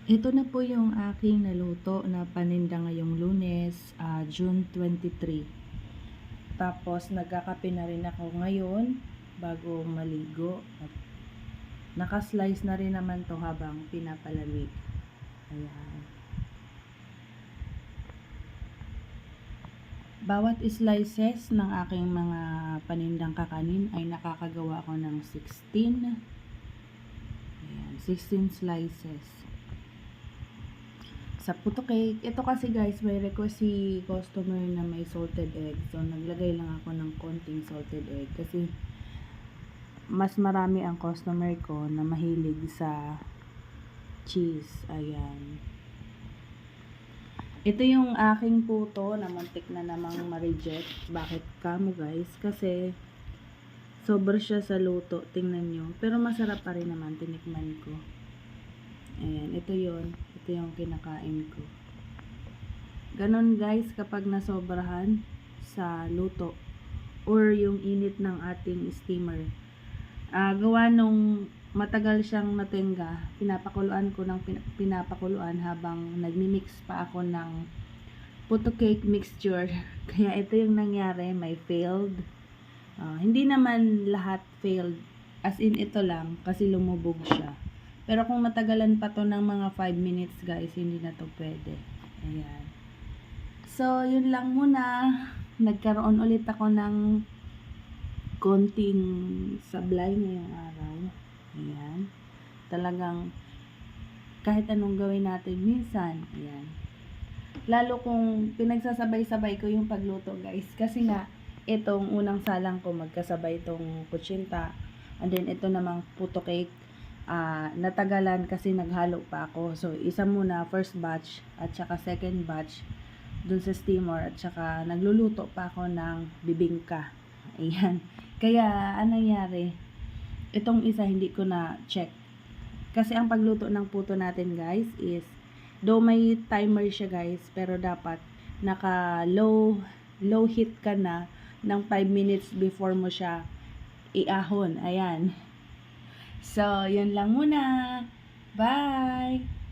Ito na po yung aking naluto na paninda ngayong Lunes, June 23. Tapos nagkakape na rin ako ngayon bago maligo. At naka-slice na rin naman to habang pinapalamig. Ayan. Bawat slices ng aking mga panindang kakanin ay nakakagawa ako ng 16. Ayan, 16 slices. Sa puto cake, ito kasi guys, may request si customer na may salted egg. So, naglagay lang ako ng konting salted egg. Kasi, mas marami ang customer ko na mahilig sa cheese. Ayan. Ito yung aking puto na muntik na namang ma-reject. Bakit kamo guys? Kasi, sobra siya sa luto. Tingnan nyo. Pero masarap pa rin naman. Tinikman ko. Ayan. Ito yun. Ito yung kinakain ko. Ganon guys, kapag nasobrahan sa luto or yung init ng ating steamer. Gawa nung matagal siyang natingga, pinapakuluan ko ng pinapakuluan habang nagmi-mix pa ako ng puto cake mixture. Kaya ito yung nangyari, may failed. Hindi naman lahat failed. As in ito lang kasi lumubog siya. Pero kung matagalan pa to ng mga 5 minutes guys, hindi na to pwede. Ayan. So, yun lang muna. Nagkaroon ulit ako ng konting sablay ngayong araw. Ayan. Talagang kahit anong gawin natin minsan. Ayan. Lalo kung pinagsasabay-sabay ko yung pagluto guys. Kasi nga, itong unang salang ko magkasabay itong kutsinta. And then ito namang puto cake. Natagalan kasi naghalo pa ako. So, isa muna, first batch at saka second batch dun sa steamer at saka nagluluto pa ako ng bibingka. Ayan. Kaya, anong nangyari? Itong isa hindi ko na check. Kasi ang pagluto ng puto natin guys is, though may timer siya guys, pero dapat naka low heat ka na ng 5 minutes before mo siya iahon. Ayan. So, yun lang muna. Bye!